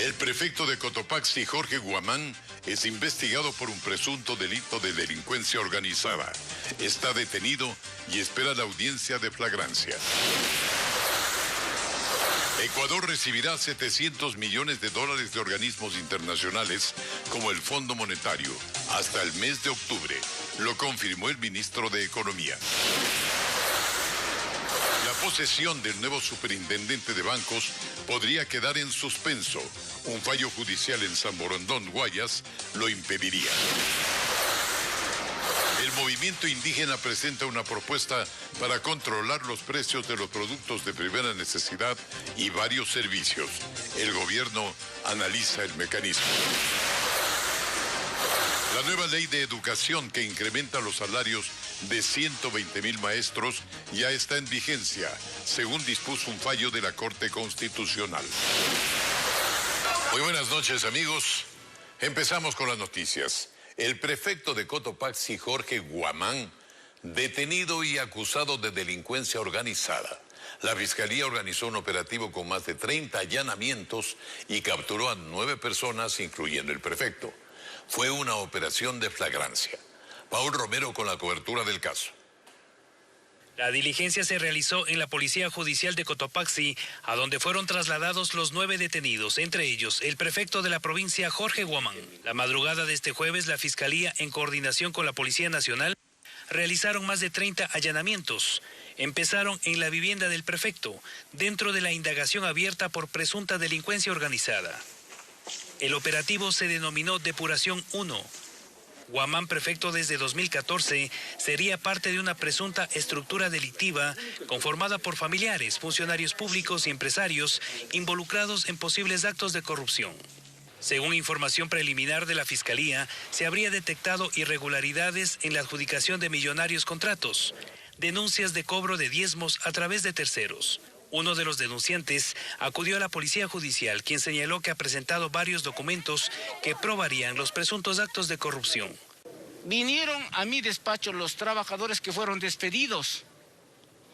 El prefecto de Cotopaxi, Jorge Guamán, es investigado por un presunto delito de delincuencia organizada. Está detenido y espera la audiencia de flagrancia. Ecuador recibirá $700 millones de organismos internacionales como el Fondo Monetario hasta el mes de octubre, lo confirmó el ministro de Economía. La posesión del nuevo superintendente de bancos podría quedar en suspenso. Un fallo judicial en San Borondón, Guayas, lo impediría. El movimiento indígena presenta una propuesta para controlar los precios de los productos de primera necesidad y varios servicios. El gobierno analiza el mecanismo. La nueva ley de educación que incrementa los salarios de 120.000 maestros ya está en vigencia, según dispuso un fallo de la Corte Constitucional. Muy buenas noches, amigos. Empezamos con las noticias. El prefecto de Cotopaxi, Jorge Guamán, detenido y acusado de delincuencia organizada. La Fiscalía organizó un operativo con más de 30 allanamientos y capturó a 9 personas, incluyendo el prefecto. Fue una operación de flagrancia. Paul Romero con la cobertura del caso. La diligencia se realizó en la Policía Judicial de Cotopaxi, a donde fueron trasladados los 9 detenidos, entre ellos el prefecto de la provincia, Jorge Guamán. La madrugada de este jueves, la Fiscalía, en coordinación con la Policía Nacional, realizaron más de 30 allanamientos. Empezaron en la vivienda del prefecto, dentro de la indagación abierta por presunta delincuencia organizada. El operativo se denominó Depuración 1. Guamán, prefecto desde 2014, sería parte de una presunta estructura delictiva conformada por familiares, funcionarios públicos y empresarios involucrados en posibles actos de corrupción. Según información preliminar de la Fiscalía, se habría detectado irregularidades en la adjudicación de millonarios contratos, denuncias de cobro de diezmos a través de terceros. Uno de los denunciantes acudió a la Policía Judicial, quien señaló que ha presentado varios documentos que probarían los presuntos actos de corrupción. Vinieron a mi despacho los trabajadores que fueron despedidos,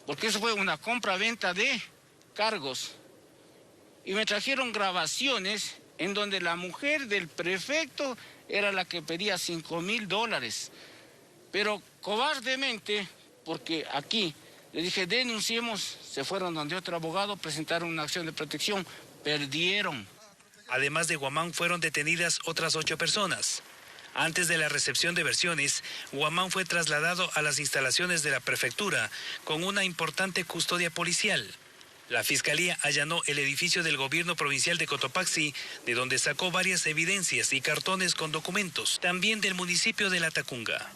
porque eso fue una compra-venta de cargos. Y me trajeron grabaciones en donde la mujer del prefecto era la que pedía $5.000. Pero cobardemente, porque aquí le dije, denunciemos, se fueron donde otro abogado, presentaron una acción de protección, perdieron. Además de Guamán, fueron detenidas otras 8 personas. Antes de la recepción de versiones, Guamán fue trasladado a las instalaciones de la prefectura con una importante custodia policial. La Fiscalía allanó el edificio del gobierno provincial de Cotopaxi, de donde sacó varias evidencias y cartones con documentos, también del municipio de La Tacunga.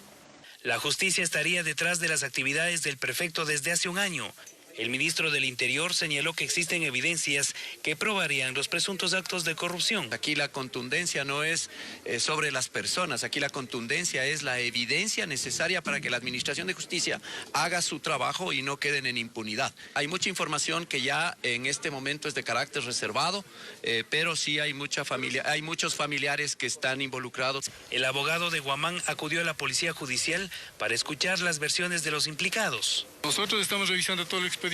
La justicia estaría detrás de las actividades del prefecto desde hace un año. El ministro del Interior señaló que existen evidencias que probarían los presuntos actos de corrupción. Aquí la contundencia no es sobre las personas, aquí la contundencia es la evidencia necesaria para que la Administración de Justicia haga su trabajo y no queden en impunidad. Hay mucha información que ya en este momento es de carácter reservado, pero sí hay muchos familiares que están involucrados. El abogado de Guamán acudió a la Policía Judicial para escuchar las versiones de los implicados. Nosotros estamos revisando todo el expediente.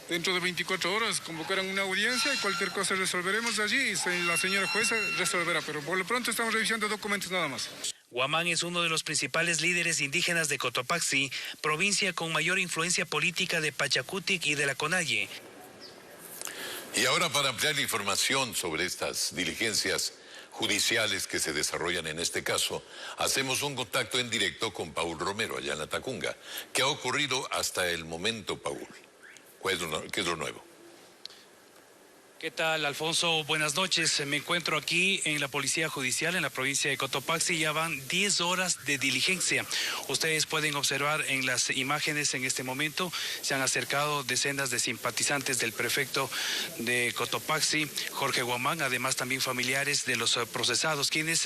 Dentro de 24 horas convocarán una audiencia y cualquier cosa resolveremos allí y la señora jueza resolverá, pero por lo pronto estamos revisando documentos nada más. Guamán es uno de los principales líderes indígenas de Cotopaxi, provincia con mayor influencia política de Pachacutic y de la Conalle. Y ahora, para ampliar la información sobre estas diligencias judiciales que se desarrollan en este caso, hacemos un contacto en directo con Paul Romero, allá en La Tacunga. ¿Qué ha ocurrido hasta el momento, Paul? ¿Qué es lo nuevo? ¿Qué tal, Alfonso? Buenas noches. Me encuentro aquí en la Policía Judicial en la provincia de Cotopaxi. Ya van 10 horas de diligencia. Ustedes pueden observar en las imágenes en este momento, se han acercado decenas de simpatizantes del prefecto de Cotopaxi, Jorge Guamán, además también familiares de los procesados, quienes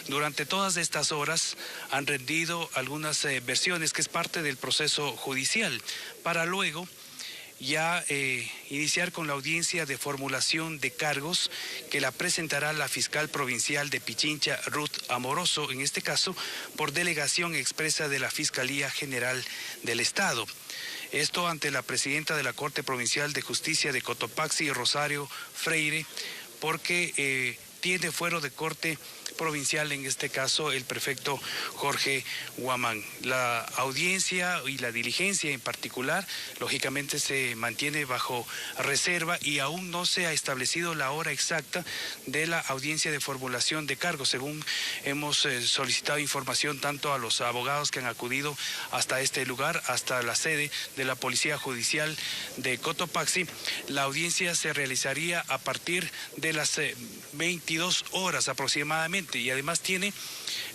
durante todas estas horas han rendido algunas versiones que es parte del proceso judicial, para luego ya iniciar con la audiencia de formulación de cargos que la presentará la fiscal provincial de Pichincha, Ruth Amoroso, en este caso por delegación expresa de la Fiscalía General del Estado. Esto ante la presidenta de la Corte Provincial de Justicia de Cotopaxi, Rosario Freire, porque tiene fuero de corte provincial, en este caso el prefecto Jorge Guamán. La audiencia y la diligencia en particular, lógicamente se mantiene bajo reserva y aún no se ha establecido la hora exacta de la audiencia de formulación de cargos. Según hemos solicitado información tanto a los abogados que han acudido hasta este lugar, hasta la sede de la Policía Judicial de Cotopaxi, la audiencia se realizaría a partir de las 22 horas aproximadamente. Y además tiene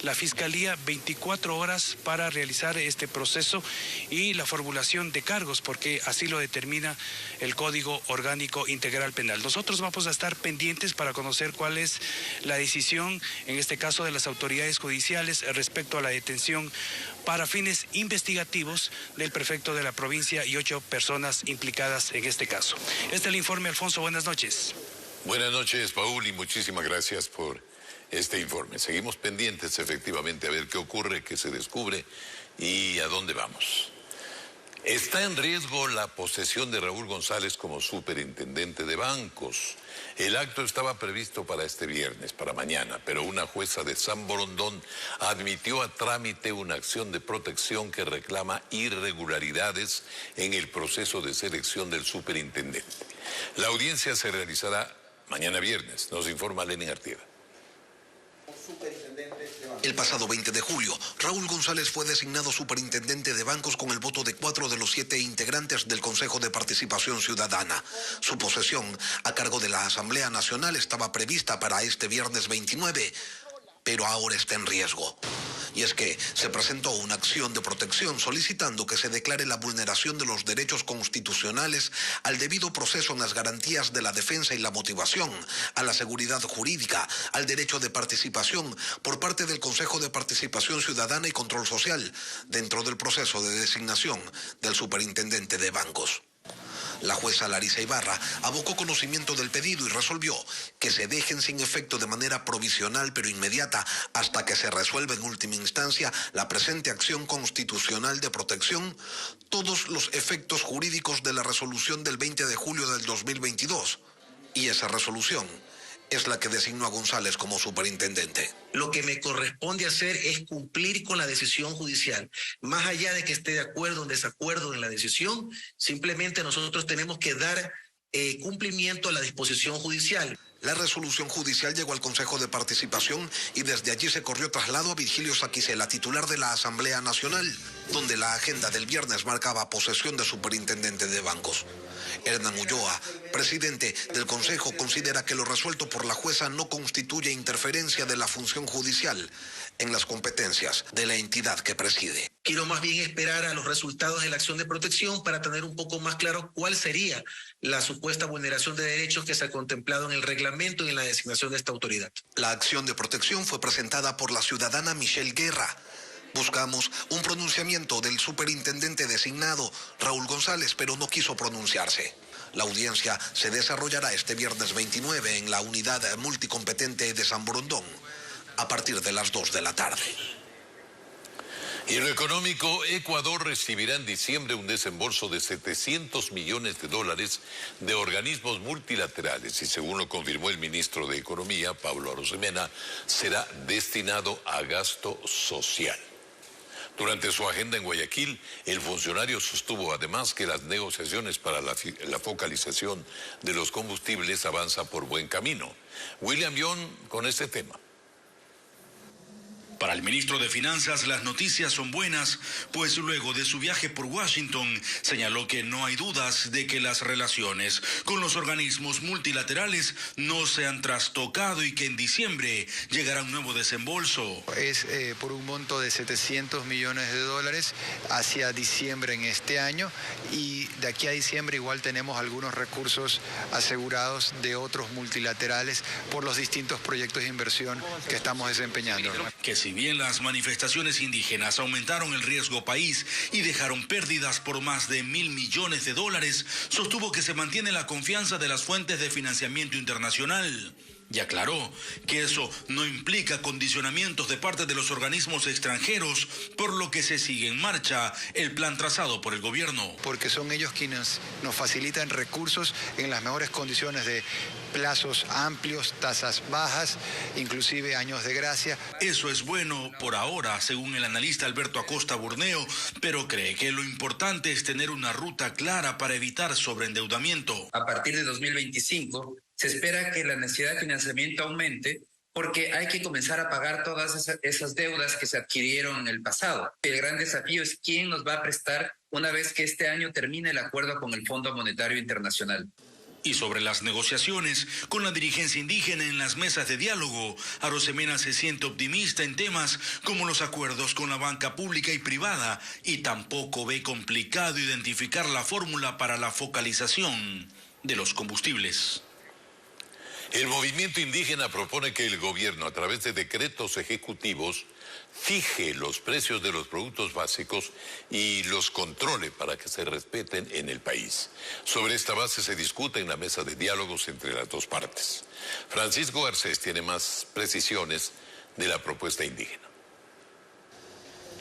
la Fiscalía 24 horas para realizar este proceso y la formulación de cargos, porque así lo determina el Código Orgánico Integral Penal. Nosotros vamos a estar pendientes para conocer cuál es la decisión, en este caso de las autoridades judiciales, respecto a la detención para fines investigativos del prefecto de la provincia y 8 personas implicadas en este caso. Este es el informe, Alfonso. Buenas noches. Buenas noches, Paul, y muchísimas gracias por este informe. Seguimos pendientes, efectivamente, a ver qué ocurre, qué se descubre y a dónde vamos. Está en riesgo la posesión de Raúl González como superintendente de bancos. El acto estaba previsto para este viernes, para mañana, pero una jueza de San Borondón admitió a trámite una acción de protección que reclama irregularidades en el proceso de selección del superintendente. La audiencia se realizará mañana viernes, nos informa Lenin Artieda. El pasado 20 de julio, Raúl González fue designado superintendente de bancos con el voto de 4 de los 7 integrantes del Consejo de Participación Ciudadana. Su posesión a cargo de la Asamblea Nacional estaba prevista para este viernes 29, pero ahora está en riesgo. Y es que se presentó una acción de protección solicitando que se declare la vulneración de los derechos constitucionales al debido proceso en las garantías de la defensa y la motivación, a la seguridad jurídica, al derecho de participación por parte del Consejo de Participación Ciudadana y Control Social dentro del proceso de designación del superintendente de bancos. La jueza Larisa Ibarra abocó conocimiento del pedido y resolvió que se dejen sin efecto de manera provisional pero inmediata hasta que se resuelva en última instancia la presente acción constitucional de protección todos los efectos jurídicos de la resolución del 20 de julio del 2022. Y esa resolución es la que designó a González como superintendente. Lo que me corresponde hacer es cumplir con la decisión judicial. Más allá de que esté de acuerdo o en desacuerdo en la decisión, simplemente nosotros tenemos que dar cumplimiento a la disposición judicial. La resolución judicial llegó al Consejo de Participación y desde allí se corrió traslado a Virgilio Saquicela, titular de la Asamblea Nacional, donde la agenda del viernes marcaba posesión de superintendente de bancos. Hernán Ulloa, presidente del Consejo, considera que lo resuelto por la jueza no constituye interferencia de la función judicial en las competencias de la entidad que preside. Quiero más bien esperar a los resultados de la acción de protección para tener un poco más claro cuál sería la supuesta vulneración de derechos que se ha contemplado en el reglamento y en la designación de esta autoridad. La acción de protección fue presentada por la ciudadana Michelle Guerra. Buscamos un pronunciamiento del superintendente designado, Raúl González, pero no quiso pronunciarse. La audiencia se desarrollará este viernes 29 en la unidad multicompetente de San Borondón, a partir de las 2 de la tarde. Y en lo económico, Ecuador recibirá en diciembre un desembolso de $700 millones de organismos multilaterales y, según lo confirmó el ministro de Economía, Pablo Arosemena, será destinado a gasto social. Durante su agenda en Guayaquil, el funcionario sostuvo además que las negociaciones para la focalización de los combustibles avanzan por buen camino. William Young con este tema. Para el ministro de Finanzas las noticias son buenas, pues luego de su viaje por Washington señaló que no hay dudas de que las relaciones con los organismos multilaterales no se han trastocado y que en diciembre llegará un nuevo desembolso. Es por un monto de $700 millones hacia diciembre en este año, y de aquí a diciembre igual tenemos algunos recursos asegurados de otros multilaterales por los distintos proyectos de inversión que estamos desempeñando. Que si bien las manifestaciones indígenas aumentaron el riesgo país y dejaron pérdidas por más de $1.000 millones, sostuvo que se mantiene la confianza de las fuentes de financiamiento internacional. Y aclaró que eso no implica condicionamientos de parte de los organismos extranjeros, por lo que se sigue en marcha el plan trazado por el gobierno. Porque son ellos quienes nos facilitan recursos en las mejores condiciones de plazos amplios, tasas bajas, inclusive años de gracia. Eso es bueno por ahora, según el analista Alberto Acosta Burneo, pero cree que lo importante es tener una ruta clara para evitar sobreendeudamiento. A partir de 2025 se espera que la necesidad de financiamiento aumente porque hay que comenzar a pagar todas esas deudas que se adquirieron en el pasado. El gran desafío es quién nos va a prestar una vez que este año termine el acuerdo con el Fondo Monetario Internacional. Y sobre las negociaciones con la dirigencia indígena en las mesas de diálogo, Arosemena se siente optimista en temas como los acuerdos con la banca pública y privada y tampoco ve complicado identificar la fórmula para la focalización de los combustibles. El movimiento indígena propone que el gobierno, a través de decretos ejecutivos, fije los precios de los productos básicos y los controle para que se respeten en el país. Sobre esta base se discute en la mesa de diálogos entre las dos partes. Francisco Garcés tiene más precisiones de la propuesta indígena.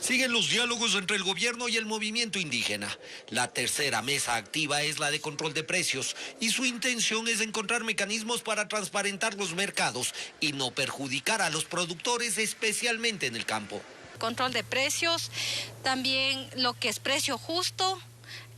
Siguen los diálogos entre el gobierno y el movimiento indígena. La tercera mesa activa es la de control de precios y su intención es encontrar mecanismos para transparentar los mercados y no perjudicar a los productores, especialmente en el campo. Control de precios, también lo que es precio justo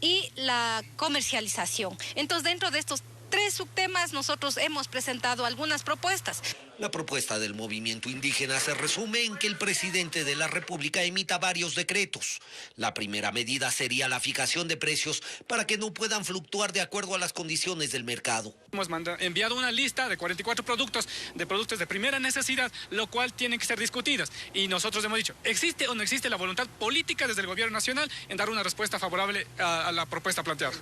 y la comercialización. Entonces, dentro de estos 3 subtemas nosotros hemos presentado algunas propuestas. La propuesta del movimiento indígena se resume en que el presidente de la República emita varios decretos. La primera medida sería la fijación de precios para que no puedan fluctuar de acuerdo a las condiciones del mercado. Hemos enviado una lista de 44 productos de primera necesidad, lo cual tienen que ser discutidos. Y nosotros hemos dicho, ¿existe o no existe la voluntad política desde el gobierno nacional en dar una respuesta favorable a la propuesta planteada?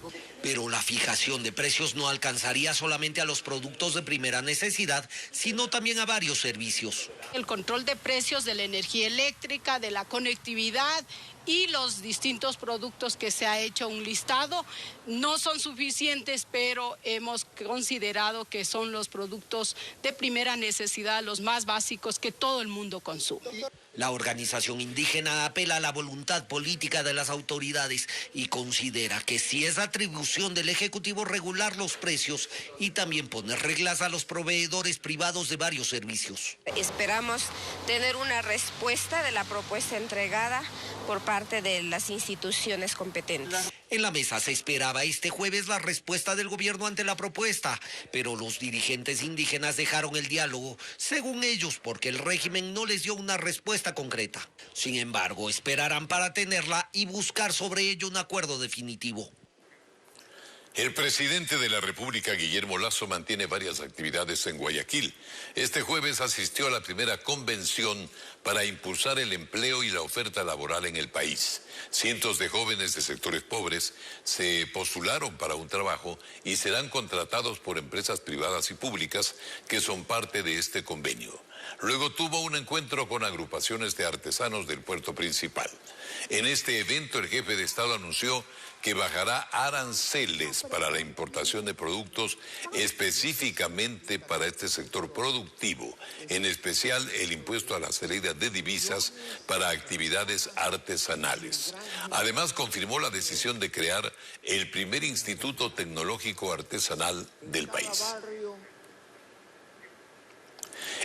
Pero la fijación de precios no alcanzaría solamente a los productos de primera necesidad, sino también a varios servicios. El control de precios de la energía eléctrica, de la conectividad y los distintos productos que se ha hecho un listado no son suficientes, pero hemos considerado que son los productos de primera necesidad, los más básicos que todo el mundo consume. La organización indígena apela a la voluntad política de las autoridades y considera que sí es atribución del Ejecutivo regular los precios y también poner reglas a los proveedores privados de varios servicios. Esperamos tener una respuesta de la propuesta entregada por parte de las instituciones competentes. En la mesa se esperaba este jueves la respuesta del gobierno ante la propuesta, pero los dirigentes indígenas dejaron el diálogo, según ellos, porque el régimen no les dio una respuesta concreta. Sin embargo, esperarán para tenerla y buscar sobre ello un acuerdo definitivo. El presidente de la República, Guillermo Lasso, mantiene varias actividades en Guayaquil. Este jueves asistió a la primera convención para impulsar el empleo y la oferta laboral en el país. Cientos de jóvenes de sectores pobres se postularon para un trabajo y serán contratados por empresas privadas y públicas que son parte de este convenio. Luego tuvo un encuentro con agrupaciones de artesanos del puerto principal. En este evento, el jefe de Estado anunció que bajará aranceles para la importación de productos específicamente para este sector productivo, en especial el impuesto a la salida de divisas para actividades artesanales. Además, confirmó la decisión de crear el primer instituto tecnológico artesanal del país.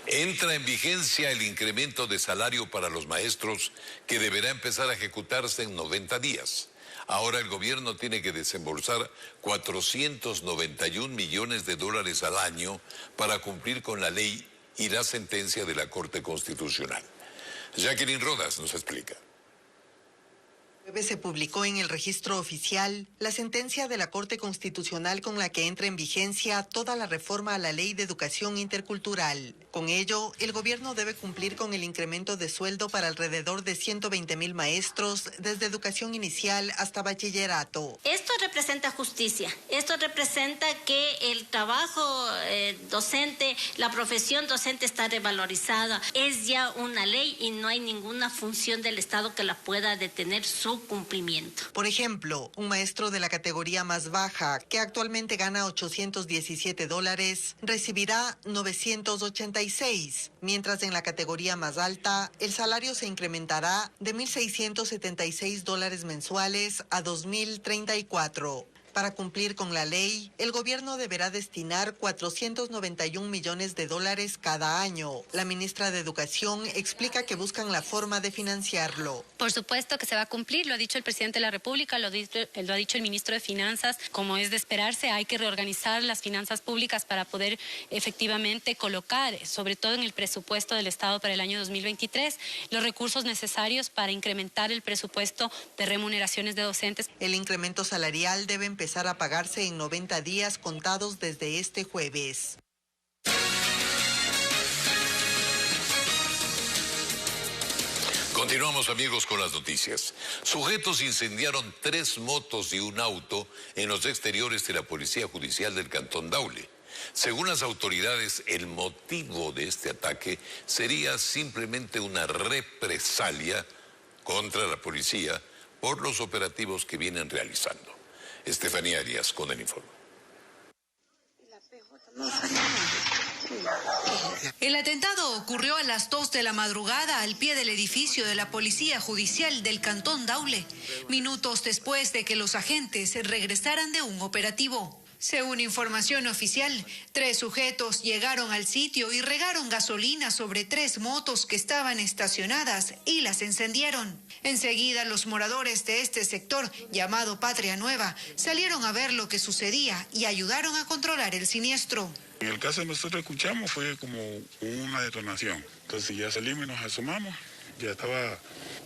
Entra en vigencia el incremento de salario para los maestros que deberá empezar a ejecutarse en 90 días. Ahora el gobierno tiene que desembolsar 491 millones de dólares al año para cumplir con la ley y la sentencia de la Corte Constitucional. Jacqueline Rodas nos explica. Se publicó en el registro oficial la sentencia de la Corte Constitucional con la que entra en vigencia toda la reforma a la Ley de Educación Intercultural. Con ello, el gobierno debe cumplir con el incremento de sueldo para alrededor de 120,000 maestros desde educación inicial hasta bachillerato. Esto representa justicia, esto representa que el trabajo docente, la profesión docente está revalorizada. Es ya una ley y no hay ninguna función del Estado que la pueda detener su su cumplimiento. Por ejemplo, un maestro de la categoría más baja, que actualmente gana $817, recibirá 986, mientras en la categoría más alta, el salario se incrementará de $1,676 mensuales a $2,034. Para cumplir con la ley, el gobierno deberá destinar $491 millones cada año. La ministra de Educación explica que buscan la forma de financiarlo. Por supuesto que se va a cumplir, lo ha dicho el presidente de la República, lo ha dicho el ministro de Finanzas. Como es de esperarse, hay que reorganizar las finanzas públicas para poder efectivamente colocar, sobre todo en el presupuesto del Estado para el año 2023, los recursos necesarios para incrementar el presupuesto de remuneraciones de docentes. El incremento salarial debe empezar a pagarse en 90 días contados desde este jueves. Continuamos, amigos, con las noticias. Sujetos incendiaron 3 motos y un auto en los exteriores de la Policía Judicial del Cantón Daule. Según las autoridades, el motivo de este ataque sería simplemente una represalia contra la policía por los operativos que vienen realizando. Estefanía Arias con el informe. El atentado ocurrió a las 2 de la madrugada al pie del edificio de la Policía Judicial del Cantón Daule, minutos después de que los agentes regresaran de un operativo. Según información oficial, 3 sujetos llegaron al sitio y regaron gasolina sobre 3 motos que estaban estacionadas y las encendieron. Enseguida, los moradores de este sector, llamado Patria Nueva, salieron a ver lo que sucedía y ayudaron a controlar el siniestro. En el caso que nosotros escuchamos fue como una detonación. Entonces ya salimos y nos asomamos, ya estaba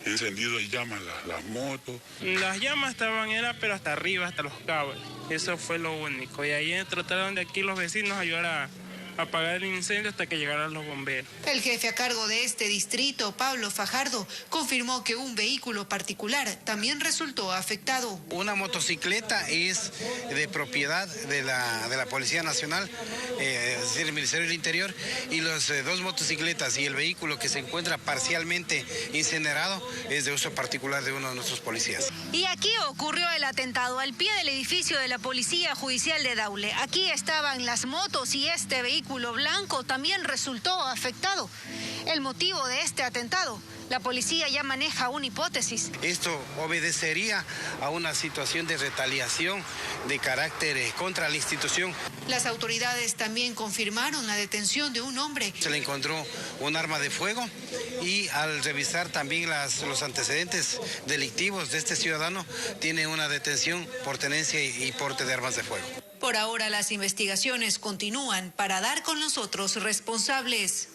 encendido en llamas las motos. Las llamas estaban, pero hasta arriba, hasta los cables. Eso fue lo único. Y ahí trataron de aquí los vecinos ayudar a apagar el incendio hasta que llegaran los bomberos. El jefe a cargo de este distrito, Pablo Fajardo, confirmó que un vehículo particular también resultó afectado. Una motocicleta es de propiedad de la Policía Nacional, es decir, el Ministerio del Interior, y las 2 motocicletas y el vehículo que se encuentra parcialmente incinerado es de uso particular de uno de nuestros policías. Y aquí ocurrió el atentado al pie del edificio de la Policía Judicial de Daule. Aquí estaban las motos y este vehículo blanco también resultó afectado. El motivo de este atentado, la policía ya maneja una hipótesis. Esto obedecería a una situación de retaliación de carácter contra la institución. Las autoridades también confirmaron la detención de un hombre. Se le encontró un arma de fuego y al revisar también los antecedentes delictivos de este ciudadano, tiene una detención por tenencia y porte de armas de fuego. Por ahora las investigaciones continúan para dar con los otros responsables.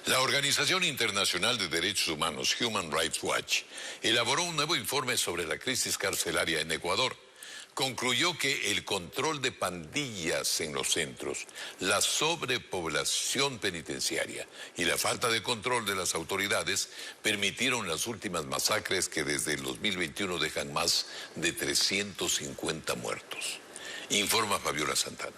La Organización Internacional de Derechos Humanos, Human Rights Watch, elaboró un nuevo informe sobre la crisis carcelaria en Ecuador. Concluyó que el control de pandillas en los centros, la sobrepoblación penitenciaria y la falta de control de las autoridades permitieron las últimas masacres que desde el 2021 dejan más de 350 muertos. Informa Fabiola Santana.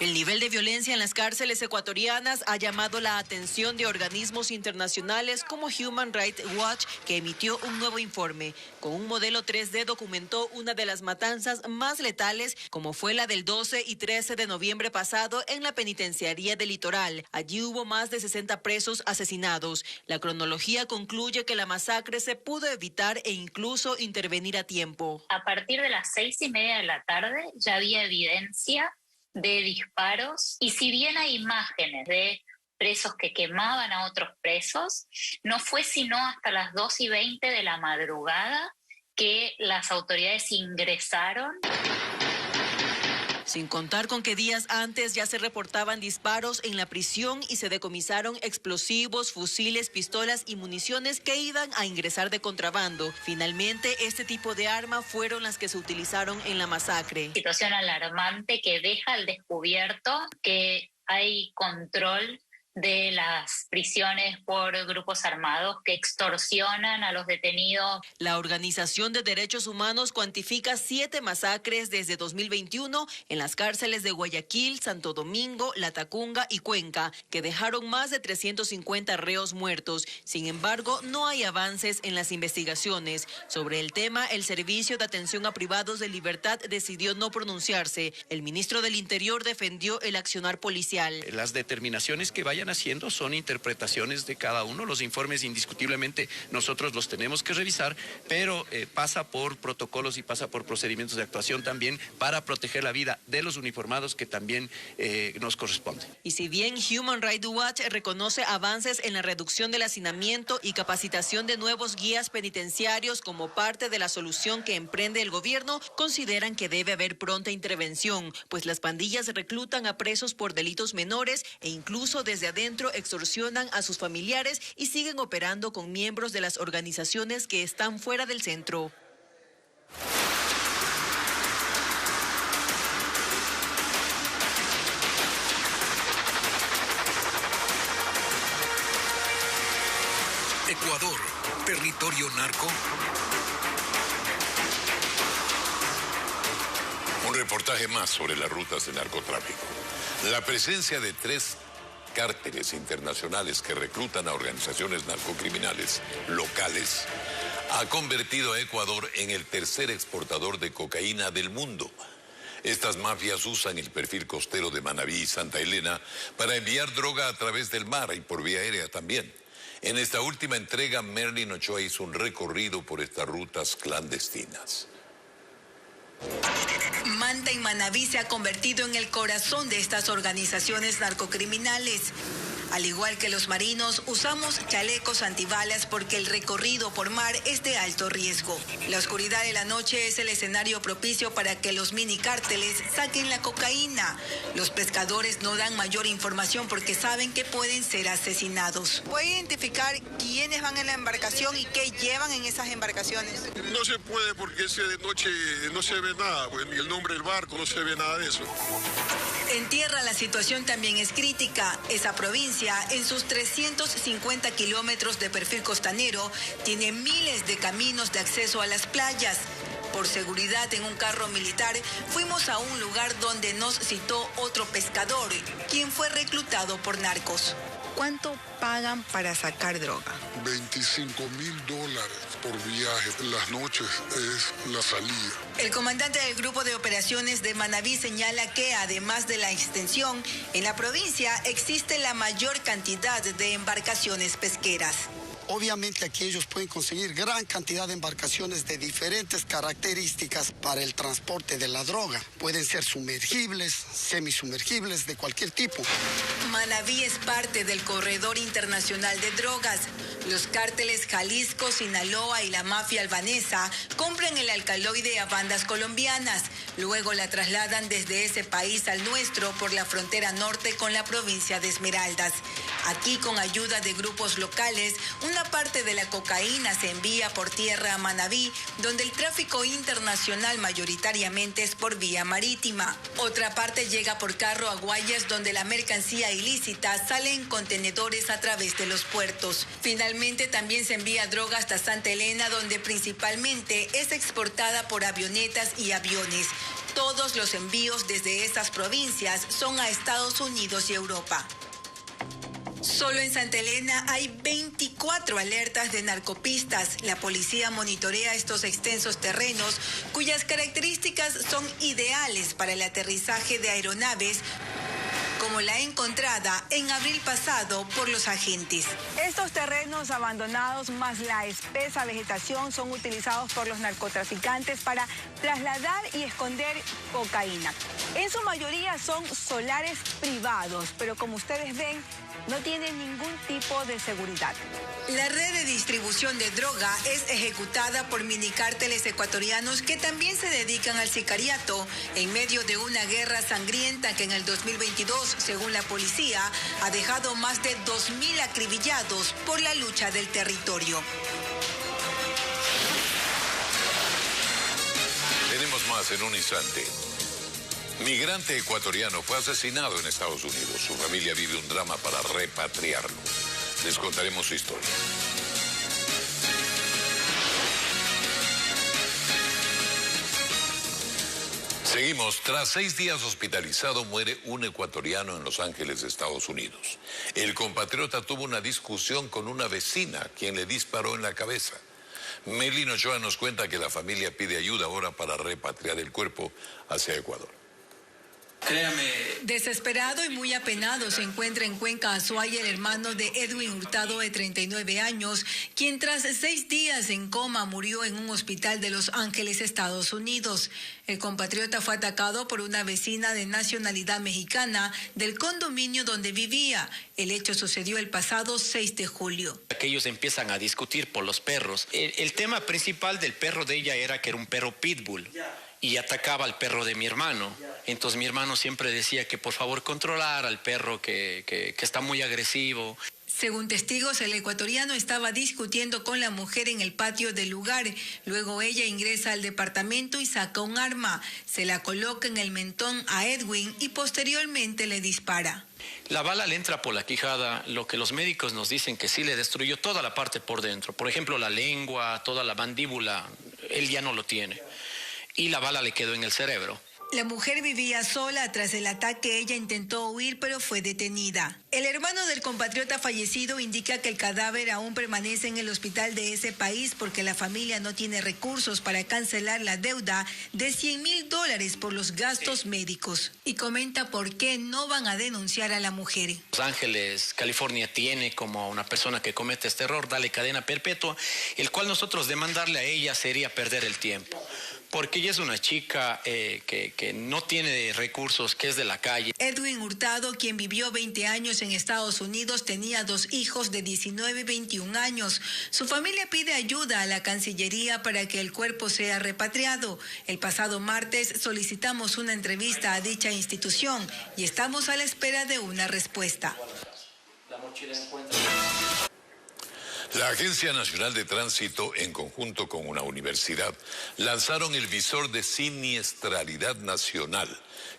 El nivel de violencia en las cárceles ecuatorianas ha llamado la atención de organismos internacionales como Human Rights Watch, que emitió un nuevo informe. Con un modelo 3D documentó una de las matanzas más letales, como fue la del 12 y 13 de noviembre pasado en la penitenciaría del Litoral. Allí hubo más de 60 presos asesinados. La cronología concluye que la masacre se pudo evitar e incluso intervenir a tiempo. A partir de las 6:30 de la tarde ya había evidencia de disparos, y si bien hay imágenes de presos que quemaban a otros presos, no fue sino hasta las 2:20 de la madrugada que las autoridades ingresaron. Sin contar con que días antes ya se reportaban disparos en la prisión y se decomisaron explosivos, fusiles, pistolas y municiones que iban a ingresar de contrabando. Finalmente, este tipo de armas fueron las que se utilizaron en la masacre. Situación alarmante que deja al descubierto que hay control de las prisiones por grupos armados que extorsionan a los detenidos. La Organización de Derechos Humanos cuantifica 7 masacres desde 2021 en las cárceles de Guayaquil, Santo Domingo, Latacunga y Cuenca, que dejaron más de 350 reos muertos. Sin embargo, no hay avances en las investigaciones. Sobre el tema, el Servicio de Atención a Privados de Libertad decidió no pronunciarse. El ministro del Interior defendió el accionar policial. Las determinaciones que vayan haciendo son interpretaciones de cada uno. Los informes indiscutiblemente nosotros los tenemos que revisar, pero pasa por protocolos y pasa por procedimientos de actuación también para proteger la vida de los uniformados, que también nos corresponde. Y si bien Human Rights Watch reconoce avances en la reducción del hacinamiento y capacitación de nuevos guías penitenciarios como parte de la solución que emprende el gobierno, consideran que debe haber pronta intervención, pues las pandillas reclutan a presos por delitos menores e incluso desde adentro extorsionan a sus familiares y siguen operando con miembros de las organizaciones que están fuera del centro. Ecuador, territorio narco. Un reportaje más sobre las rutas de narcotráfico. La presencia de 3 cárteles internacionales que reclutan a organizaciones narcocriminales locales ha convertido a Ecuador en el tercer exportador de cocaína del mundo. Estas mafias usan el perfil costero de Manabí y Santa Elena para enviar droga a través del mar y por vía aérea también. En esta última entrega, Merlin Ochoa hizo un recorrido por estas rutas clandestinas. Manta en Manabí se ha convertido en el corazón de estas organizaciones narcocriminales. Al igual que los marinos, usamos chalecos antibalas porque el recorrido por mar es de alto riesgo. La oscuridad de la noche es el escenario propicio para que los minicárteles saquen la cocaína. Los pescadores no dan mayor información porque saben que pueden ser asesinados. ¿Puede identificar quiénes van en la embarcación y qué llevan en esas embarcaciones? No se puede porque de noche no se ve nada, pues, ni el nombre del barco, no se ve nada de eso. En tierra la situación también es crítica. Esa provincia, en sus 350 kilómetros de perfil costanero, tiene miles de caminos de acceso a las playas. Por seguridad, en un carro militar, fuimos a un lugar donde nos citó otro pescador, quien fue reclutado por narcos. ¿Cuánto pagan para sacar droga? $25,000 por viaje. Las noches es la salida. El comandante del Grupo de Operaciones de Manabí señala que, además de la extensión, en la provincia existe la mayor cantidad de embarcaciones pesqueras. Obviamente aquí ellos pueden conseguir gran cantidad de embarcaciones de diferentes características para el transporte de la droga. Pueden ser sumergibles, semisumergibles, de cualquier tipo. Manabí es parte del corredor internacional de drogas. Los cárteles Jalisco, Sinaloa y la mafia albanesa compran el alcaloide a bandas colombianas. Luego la trasladan desde ese país al nuestro por la frontera norte con la provincia de Esmeraldas. Aquí, con ayuda de grupos locales, una parte de la cocaína se envía por tierra a Manabí, donde el tráfico internacional mayoritariamente es por vía marítima. Otra parte llega por carro a Guayas, donde la mercancía ilícita sale en contenedores a través de los puertos. Finalmente, también se envía droga hasta Santa Elena, donde principalmente es exportada por avionetas y aviones. Todos los envíos desde estas provincias son a Estados Unidos y Europa. Solo en Santa Elena hay 24 alertas de narcopistas. La policía monitorea estos extensos terrenos, cuyas características son ideales para el aterrizaje de aeronaves, como la encontrada en abril pasado por los agentes. Estos terrenos abandonados más la espesa vegetación son utilizados por los narcotraficantes para trasladar y esconder cocaína. En su mayoría son solares privados, pero como ustedes ven, no tienen ningún tipo de seguridad. La red de distribución de droga es ejecutada por minicárteles ecuatorianos que también se dedican al sicariato en medio de una guerra sangrienta que en el 2022, según la policía, ha dejado más de 2.000 acribillados por la lucha del territorio. Tenemos más en un instante. Migrante ecuatoriano fue asesinado en Estados Unidos. Su familia vive un drama para repatriarlo. Les contaremos su historia. Seguimos. Tras 6 días hospitalizado, muere un ecuatoriano en Los Ángeles, Estados Unidos. El compatriota tuvo una discusión con una vecina, quien le disparó en la cabeza. Melina Ochoa nos cuenta que la familia pide ayuda ahora para repatriar el cuerpo hacia Ecuador. Créame. Desesperado y muy apenado se encuentra en Cuenca, Azuay, el hermano de Edwin Hurtado, de 39 años, quien tras 6 días en coma murió en un hospital de Los Ángeles, Estados Unidos. El compatriota fue atacado por una vecina de nacionalidad mexicana del condominio donde vivía. El hecho sucedió el pasado 6 de julio. Que ellos empiezan a discutir por los perros. El tema principal del perro de ella era que era un perro pitbull. Y atacaba al perro de mi hermano. Entonces mi hermano siempre decía que por favor controlara al perro que está muy agresivo. Según testigos, el ecuatoriano estaba discutiendo con la mujer en el patio del lugar. Luego ella ingresa al departamento y saca un arma. Se la coloca en el mentón a Edwin y posteriormente le dispara. La bala le entra por la quijada, lo que los médicos nos dicen que sí le destruyó toda la parte por dentro. Por ejemplo, la lengua, toda la mandíbula, él ya no lo tiene. Y la bala le quedó en el cerebro. La mujer vivía sola. Tras el ataque, ella intentó huir, pero fue detenida. El hermano del compatriota fallecido indica que el cadáver aún permanece en el hospital de ese país porque la familia no tiene recursos para cancelar la deuda de $100,000 por los gastos médicos. Y comenta por qué no van a denunciar a la mujer. Los Ángeles, California, tiene como una persona que comete este error, dale cadena perpetua, el cual nosotros demandarle a ella sería perder el tiempo. Porque ella es una chica que no tiene recursos, que es de la calle. Edwin Hurtado, quien vivió 20 años en Estados Unidos, tenía 2 hijos de 19 y 21 años. Su familia pide ayuda a la Cancillería para que el cuerpo sea repatriado. El pasado martes solicitamos una entrevista a dicha institución y estamos a la espera de una respuesta. La Agencia Nacional de Tránsito, en conjunto con una universidad, lanzaron el visor de siniestralidad nacional,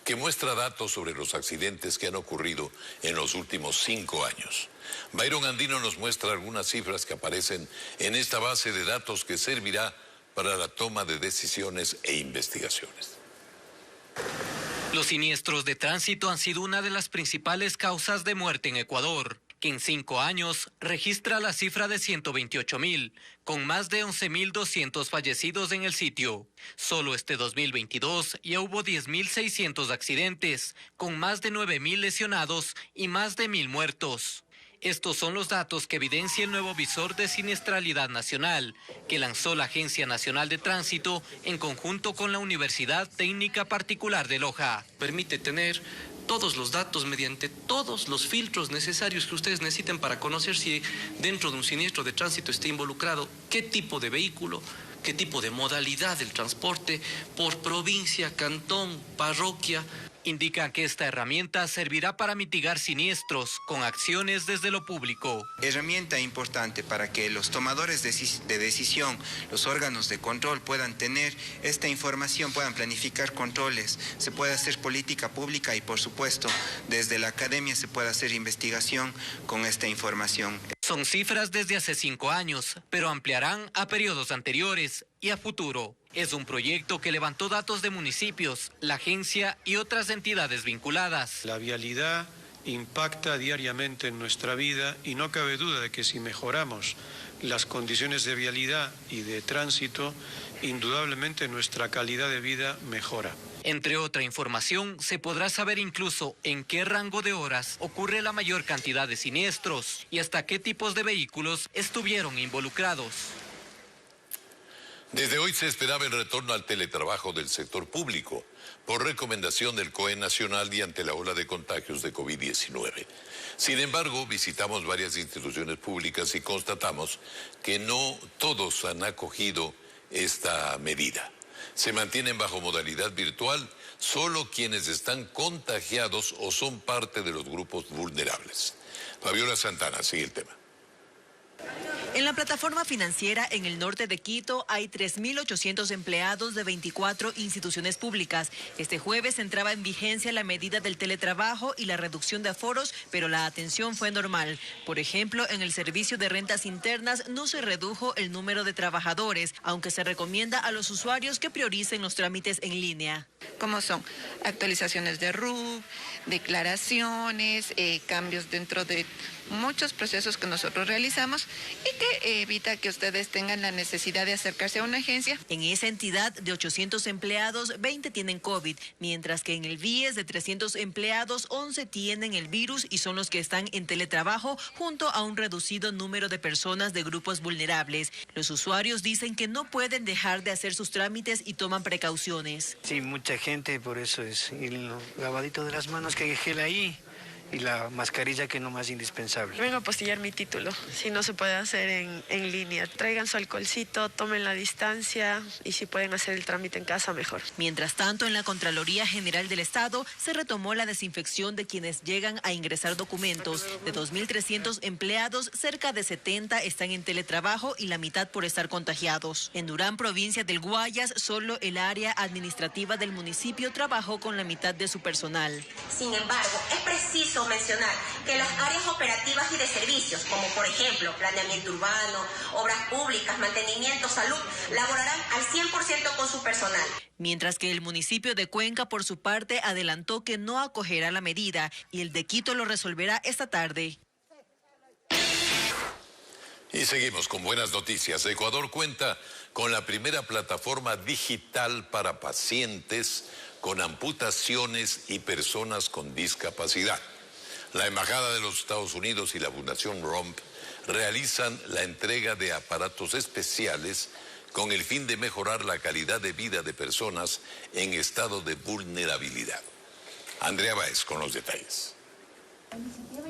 que muestra datos sobre los accidentes que han ocurrido en los últimos 5 años. Byron Andino nos muestra algunas cifras que aparecen en esta base de datos que servirá para la toma de decisiones e investigaciones. Los siniestros de tránsito han sido una de las principales causas de muerte en Ecuador, que en 5 años registra la cifra de 128,000, con más de 11,200 fallecidos en el sitio. Solo este 2022 ya hubo 10,600 accidentes, con más de 9,000 lesionados y más de 1,000 muertos. Estos son los datos que evidencia el nuevo visor de siniestralidad nacional que lanzó la Agencia Nacional de Tránsito en conjunto con la Universidad Técnica Particular de Loja. Permite tener todos los datos mediante todos los filtros necesarios que ustedes necesiten para conocer si dentro de un siniestro de tránsito está involucrado qué tipo de vehículo, qué tipo de modalidad del transporte, por provincia, cantón, parroquia. Indica que esta herramienta servirá para mitigar siniestros con acciones desde lo público. Herramienta importante para que los tomadores de decisión, los órganos de control puedan tener esta información, puedan planificar controles, se puede hacer política pública y por supuesto desde la academia se puede hacer investigación con esta información. Son cifras desde hace 5 años, pero ampliarán a periodos anteriores y a futuro. Es un proyecto que levantó datos de municipios, la agencia y otras entidades vinculadas. La vialidad impacta diariamente en nuestra vida y no cabe duda de que si mejoramos las condiciones de vialidad y de tránsito, indudablemente nuestra calidad de vida mejora. Entre otra información, se podrá saber incluso en qué rango de horas ocurre la mayor cantidad de siniestros y hasta qué tipos de vehículos estuvieron involucrados. Desde hoy se esperaba el retorno al teletrabajo del sector público, por recomendación del COE Nacional y ante la ola de contagios de COVID-19. Sin embargo, visitamos varias instituciones públicas y constatamos que no todos han acogido esta medida. Se mantienen bajo modalidad virtual solo quienes están contagiados o son parte de los grupos vulnerables. Fabiola Santana sigue el tema. En la plataforma financiera en el norte de Quito hay 3.800 empleados de 24 instituciones públicas. Este jueves entraba en vigencia la medida del teletrabajo y la reducción de aforos, pero la atención fue normal. Por ejemplo, en el servicio de rentas internas no se redujo el número de trabajadores, aunque se recomienda a los usuarios que prioricen los trámites en línea. Como son actualizaciones de RUC, declaraciones, cambios dentro de muchos procesos que nosotros realizamos y que evita que ustedes tengan la necesidad de acercarse a una agencia. En esa entidad de 800 empleados, 20 tienen COVID, mientras que en el VIES de 300 empleados, 11 tienen el virus y son los que están en teletrabajo junto a un reducido número de personas de grupos vulnerables. Los usuarios dicen que no pueden dejar de hacer sus trámites y toman precauciones. Sí, mucha gente, por eso es el lavadito de las manos que hay gel ahí y la mascarilla, que no más indispensable. Vengo a apostillar mi título, si no se puede hacer en línea. Traigan su alcoholcito, tomen la distancia y si pueden hacer el trámite en casa, mejor. Mientras tanto, en la Contraloría General del Estado se retomó la desinfección de quienes llegan a ingresar documentos. De 2.300 empleados, cerca de 70 están en teletrabajo y la mitad por estar contagiados. En Durán, provincia del Guayas, solo el área administrativa del municipio trabajó con la mitad de su personal. Sin embargo, es preciso mencionar que las áreas operativas y de servicios, como por ejemplo planeamiento urbano, obras públicas, mantenimiento, salud, laborarán al 100% con su personal. Mientras que el municipio de Cuenca, por su parte, adelantó que no acogerá la medida y el de Quito lo resolverá esta tarde. Y seguimos con buenas noticias. Ecuador cuenta con la primera plataforma digital para pacientes con amputaciones y personas con discapacidad. La Embajada de los Estados Unidos y la Fundación ROMP realizan la entrega de aparatos especiales con el fin de mejorar la calidad de vida de personas en estado de vulnerabilidad. Andrea Báez con los detalles.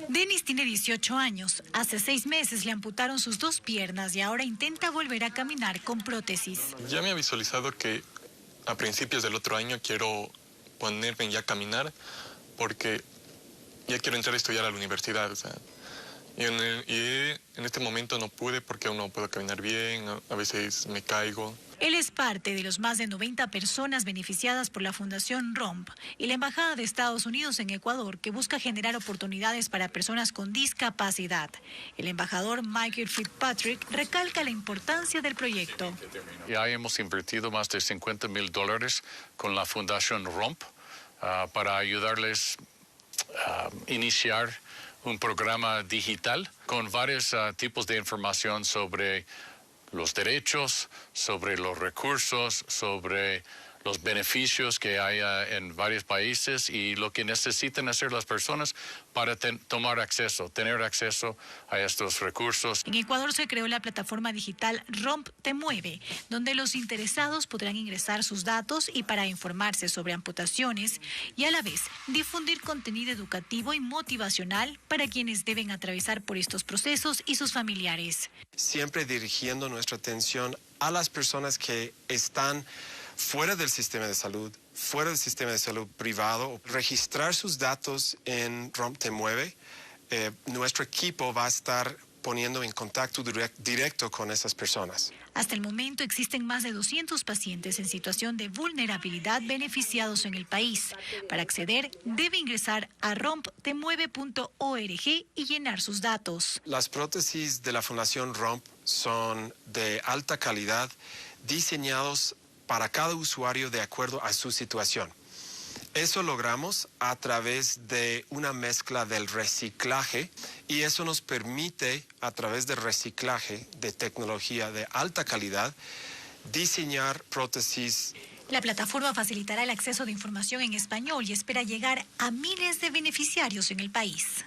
Denis tiene 18 años. Hace 6 meses le amputaron sus 2 piernas y ahora intenta volver a caminar con prótesis. Ya me ha visualizado que a principios del otro año quiero ponerme ya a caminar porque ya quiero entrar a estudiar a la universidad. O sea, y en este momento no pude porque aún no puedo caminar bien, a veces me caigo. Él es parte de los más de 90 personas beneficiadas por la Fundación ROMP y la Embajada de Estados Unidos en Ecuador, que busca generar oportunidades para personas con discapacidad. El embajador Michael Fitzpatrick recalca la importancia del proyecto. Ya hemos invertido más de $50,000 con la Fundación ROMP para ayudarles a iniciar un programa digital con varios tipos de información sobre los derechos, sobre los recursos, sobre los beneficios que hay en varios países y lo que necesitan hacer las personas para tener acceso a estos recursos. En Ecuador se creó la plataforma digital ROMP Te Mueve, donde los interesados podrán ingresar sus datos y para informarse sobre amputaciones y a la vez difundir contenido educativo y motivacional para quienes deben atravesar por estos procesos y sus familiares. Siempre dirigiendo nuestra atención a las personas que están fuera del sistema de salud, fuera del sistema de salud privado, registrar sus datos en ROMP Te Mueve. Nuestro equipo va a estar poniendo en contacto directo con esas personas. Hasta el momento existen más de 200 pacientes en situación de vulnerabilidad beneficiados en el país. Para acceder, debe ingresar a romptemueve.org y llenar sus datos. Las prótesis de la Fundación ROMP son de alta calidad, diseñados para cada usuario de acuerdo a su situación. Eso logramos a través de una mezcla del reciclaje y eso nos permite, a través del reciclaje de tecnología de alta calidad, diseñar prótesis. La plataforma facilitará el acceso de información en español y espera llegar a miles de beneficiarios en el país.